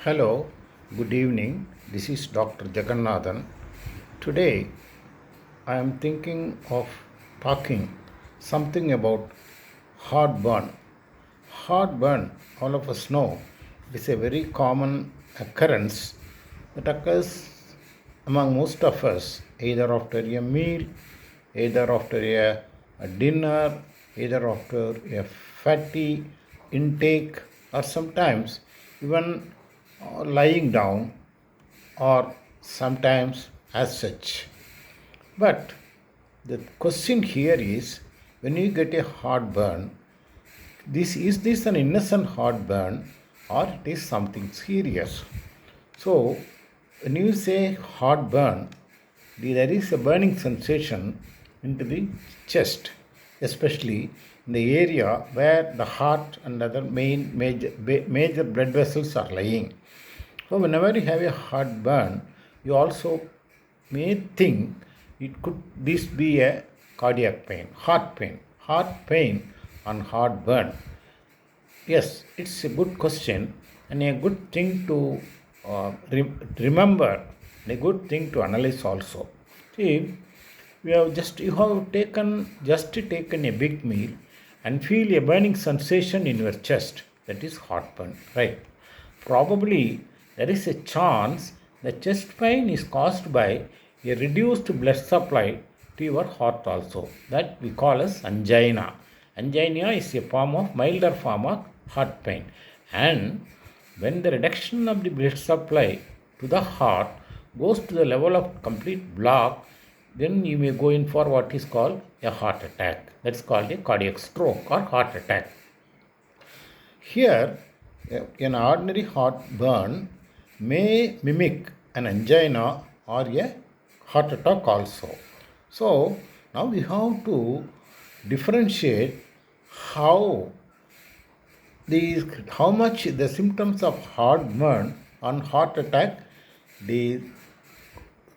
Hello, good evening. This is Dr. Jagannathan. Today I am thinking of talking something about heartburn. Heartburn, all of us know, is a very common occurrence that occurs among most of us either after a meal, either after a dinner, either after a fatty intake, or sometimes even lying down, or sometimes as such. But the question here is, when you get a heartburn, this an innocent heartburn or it is something serious? So when you say heartburn, there is a burning sensation into the chest, especially in the area where the heart and other major blood vessels are lying. So whenever you have a heartburn, you also may think it could this be a cardiac pain, heart pain and heartburn. Yes, it's a good question and a good thing to remember, and a good thing to analyze also. See, you have taken a big meal and feel a burning sensation in your chest. That is heartburn, right? Probably there is a chance the chest pain is caused by a reduced blood supply to your heart also. That we call as angina. Angina is a milder form of heart pain. And when the reduction of the blood supply to the heart goes to the level of complete block, then you may go in for what is called a heart attack. That's called a cardiac stroke or heart attack. Here, an ordinary heartburn may mimic an angina or a heart attack also. So, now we have to differentiate how how much the symptoms of heartburn and heart attack they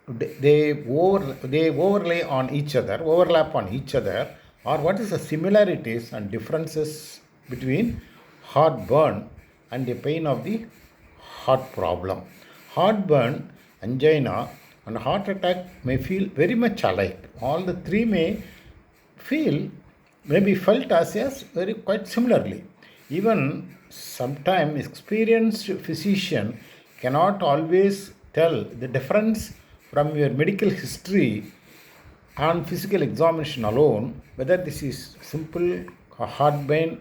they overlap on each other, or what is the similarities and differences between heartburn and the pain of the heart problem. Heartburn, angina, and heart attack may feel very much alike. All the three may be felt as very quite similarly. Even sometimes experienced physician cannot always tell the difference from your medical history on physical examination alone whether this is simple heartburn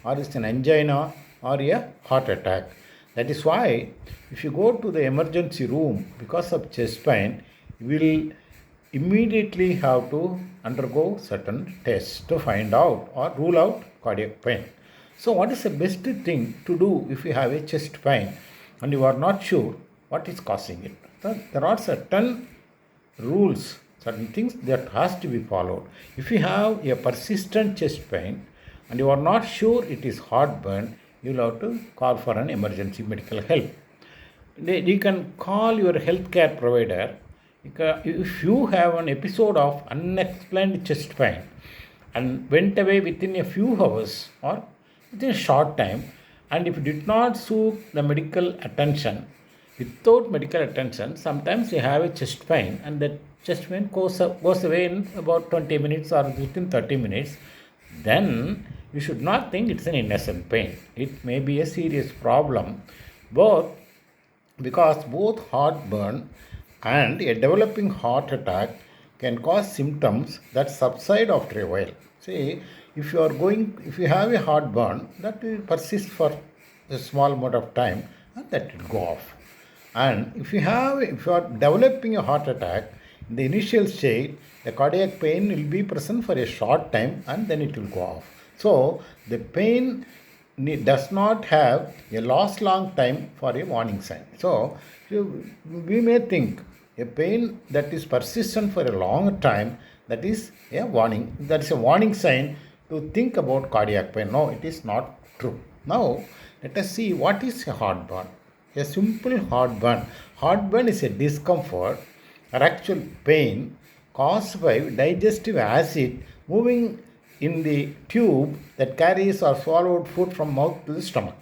or it's an angina or a heart attack. That is why if you go to the emergency room because of chest pain, you will immediately have to undergo certain tests to find out or rule out cardiac pain. So, what is the best thing to do if you have a chest pain and you are not sure what is causing it? So, there are certain rules, certain things that has to be followed. If you have a persistent chest pain and you are not sure it is heartburn, you will have to call for an emergency medical help. You can call your healthcare provider. If you have an episode of unexplained chest pain and went away within a few hours or within a short time, and if you did not seek the medical attention, without medical attention, sometimes you have a chest pain and that chest pain goes away in about 20 minutes or within 30 minutes, then you should not think it's an innocent pain. It may be a serious problem, both because both heartburn and a developing heart attack can cause symptoms that subside after a while. See, if you have a heartburn, that will persist for a small amount of time and that will go off. And if you are developing a heart attack, in the initial stage, the cardiac pain will be present for a short time and then it will go off. So the pain does not have a last long time for a warning sign. So we may think a pain that is persistent for a long time, that is a warning sign to think about cardiac pain. No, it is not true. Now let us see what is a heartburn. A simple heartburn. Heartburn is a discomfort or actual pain caused by digestive acid moving in the tube that carries or swallowed food from mouth to the stomach.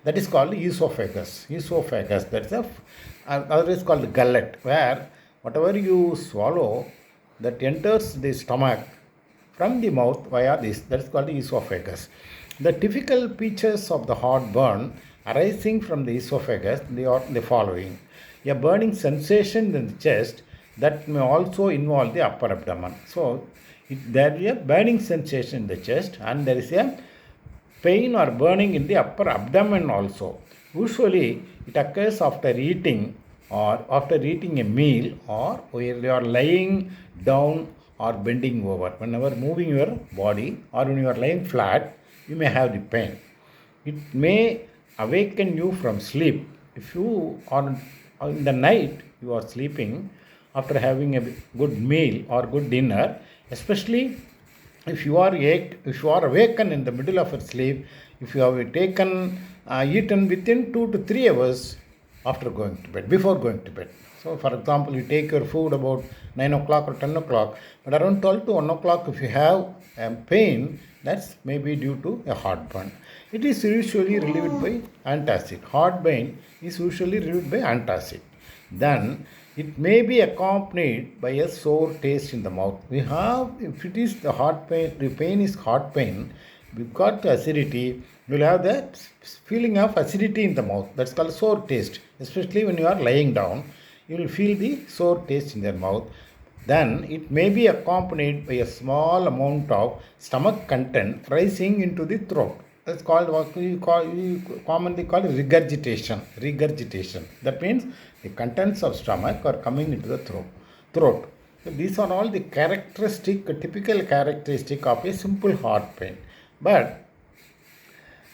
That is called esophagus. Esophagus, that's otherwise called gullet, where whatever you swallow that enters the stomach from the mouth via this, that's called the esophagus. The typical features of the heartburn arising from the esophagus, they are the following: a burning sensation in the chest that may also involve the upper abdomen. So there is a burning sensation in the chest, and there is a pain or burning in the upper abdomen also. Usually it occurs after eating or after eating a meal, or where you are lying down or bending over. Whenever moving your body or when you are lying flat, you may have the pain. It may awaken you from sleep. If you are in the night, you are sleeping after having a good meal or good dinner, especially if you are awakened in the middle of a sleep, if you have eaten within 2 to 3 hours after going to bed, before going to bed. So, for example, you take your food about 9 o'clock or 10 o'clock, but around 12 to 1 o'clock, if you have pain, that's maybe due to a heartburn. It is usually relieved by antacid. Heartburn is usually relieved by antacid. Then it may be accompanied by a sore taste in the mouth. If it is the heart pain, the pain is heart pain, we've got the acidity, you'll have that feeling of acidity in the mouth. That's called sore taste. Especially when you are lying down, you will feel the sore taste in your mouth. Then it may be accompanied by a small amount of stomach content rising into the throat. That's called what we commonly call regurgitation. Regurgitation. That means the contents of stomach are coming into the throat. So these are all the typical characteristic of a simple heart pain. But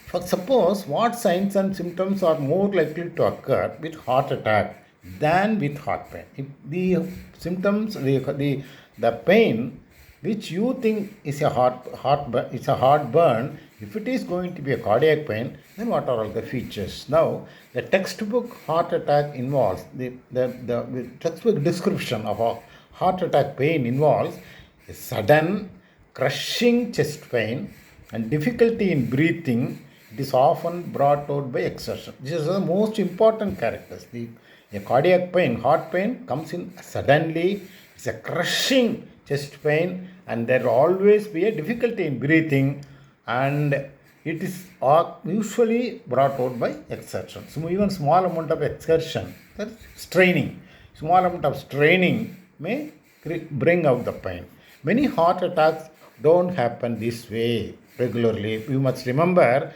for suppose what signs and symptoms are more likely to occur with heart attack than with heart pain? If the symptoms, the pain which you think is a heartburn, if it is going to be a cardiac pain, then what are all the features? Now, the textbook heart attack involves the textbook description of a heart attack pain involves a sudden crushing chest pain and difficulty in breathing. It is often brought out by exertion. This is the most important characters. A cardiac pain, heart pain comes in suddenly. It's a crushing chest pain, and there will always be a difficulty in breathing, and it is usually brought out by exertion. So even small amount of exertion, that is straining, small amount of straining may bring out the pain. Many heart attacks don't happen this way regularly. You must remember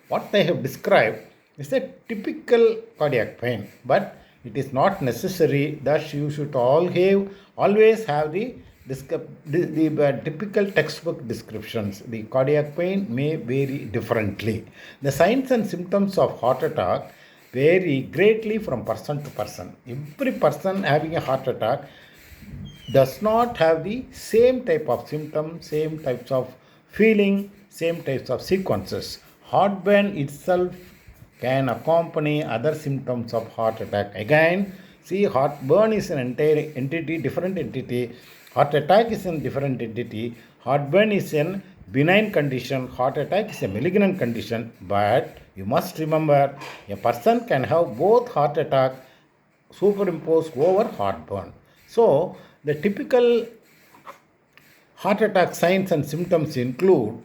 what I have described is a typical cardiac pain, but it is not necessary that you should always have the typical textbook descriptions. The cardiac pain may vary differently. The signs and symptoms of heart attack vary greatly from person to person. Every person having a heart attack does not have the same type of symptoms, same types of feeling, same types of sequences. Heartburn itself can accompany other symptoms of heart attack. Again, see, heartburn is an entire entity, different entity. Heart attack is a different entity. Heartburn is a benign condition. Heart attack is a malignant condition. But you must remember, a person can have both heart attack superimposed over heartburn. So, the typical heart attack signs and symptoms include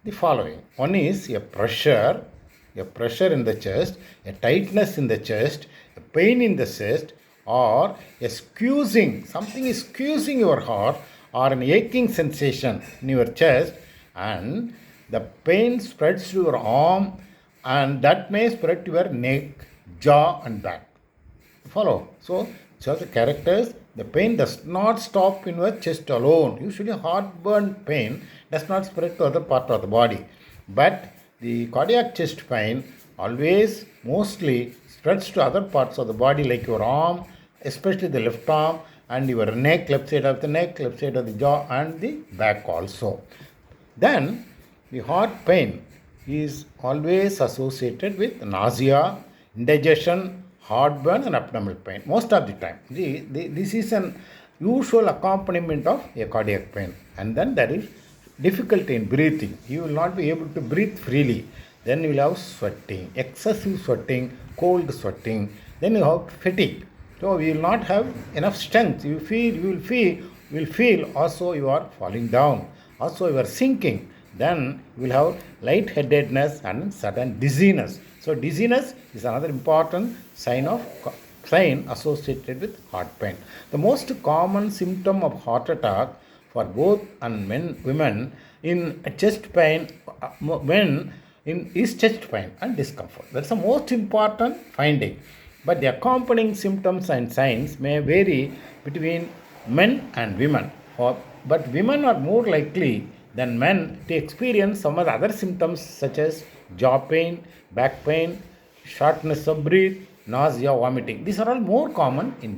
the following. One is a pressure in the chest, a tightness in the chest, a pain in the chest, or a squeezing, something is squeezing your heart, or an aching sensation in your chest, and the pain spreads to your arm, and that may spread to your neck, jaw, and back. Follow? So the characters, the pain does not stop in your chest alone. Usually heartburn pain does not spread to other part of the body. But the cardiac chest pain always mostly spreads to other parts of the body like your arm, especially the left arm, and your neck, left side of the neck, left side of the jaw, and the back also. Then the heart pain is always associated with nausea, indigestion, heartburn, and abdominal pain most of the time. This is an usual accompaniment of a cardiac pain. And then there is difficulty in breathing. You will not be able to breathe freely. then you will have sweating, excessive sweating, cold sweating, then you have fatigue. So you will not have enough strength. You will feel also you are falling down. Also you are sinking. Then you will have lightheadedness and sudden dizziness. So dizziness is another important sign associated with heart pain. The most common symptom of heart attack for both and women in chest pain, men in is chest pain and discomfort. That's the most important finding. But the accompanying symptoms and signs may vary between men and women. But women are more likely than men to experience some of the other symptoms such as jaw pain, back pain, shortness of breath, nausea, vomiting. These are all more common in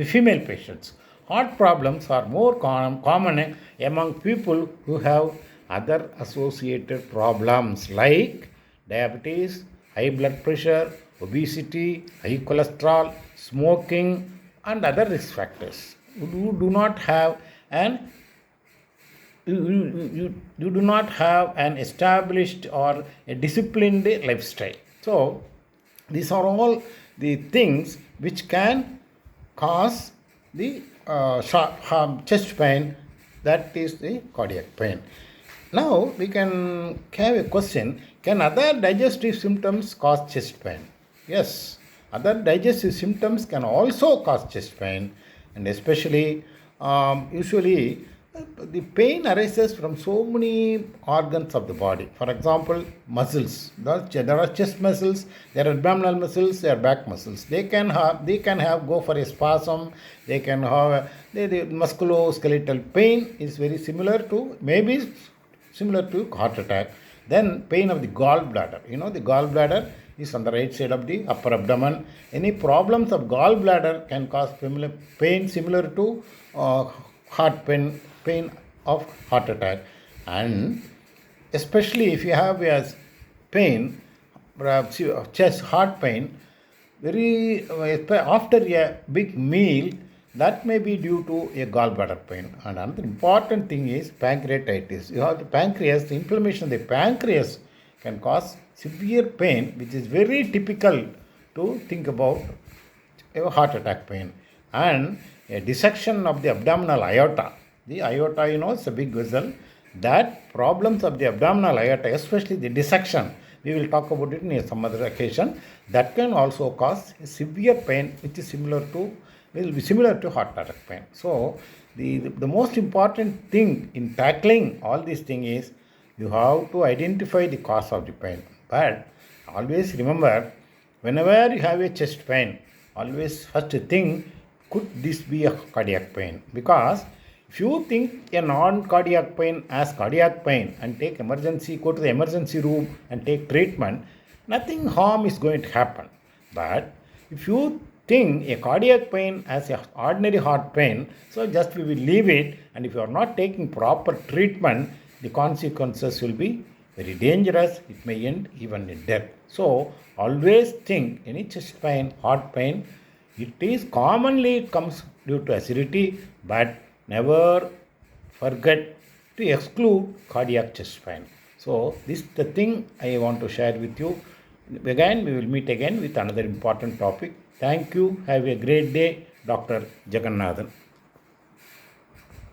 female patients. Heart problems are more common among people who have other associated problems like diabetes, high blood pressure, obesity, high cholesterol, smoking, and other risk factors. You do not have an you do not have an established or a disciplined lifestyle. So these are all the things which can cause the chest pain, that is the cardiac pain. Now we can have a question: can other digestive symptoms cause chest pain? Yes, other digestive symptoms can also cause chest pain, and especially usually the pain arises from so many organs of the body. For example, muscles. There are chest muscles, there are abdominal muscles, there are back muscles. They can have go for a spasm. They can have the musculoskeletal pain is very similar to heart attack. Then pain of the gallbladder. The gallbladder is on the right side of the upper abdomen. Any problems of gallbladder can cause pain similar to heart pain of heart attack. And especially if you have a pain, perhaps chest heart pain, very after a big meal, that may be due to a gallbladder pain. And another important thing is pancreatitis. You have the pancreas, the inflammation of the pancreas can cause severe pain, which is very typical to think about a heart attack pain. And a dissection of the abdominal aorta. The aorta, is a big vessel. That problems of the abdominal aorta, especially the dissection, we will talk about it in some other occasion, that can also cause severe pain, which is will be similar to heart attack pain. So the most important thing in tackling all these things is you have to identify the cause of the pain. But always remember, whenever you have a chest pain, always first think, could this be a cardiac pain? Because if you think a non-cardiac pain as cardiac pain and go to the emergency room and take treatment, nothing harm is going to happen. But if you think a cardiac pain as an ordinary heart pain, so just we will leave it, and if you are not taking proper treatment, the consequences will be very dangerous. It may end even in death. So always think any chest pain, heart pain, it comes due to acidity, but never forget to exclude cardiac chest pain. So this is the thing I want to share with you. Again, we will meet again with another important topic. Thank you. Have a great day, Dr. Jagannathan.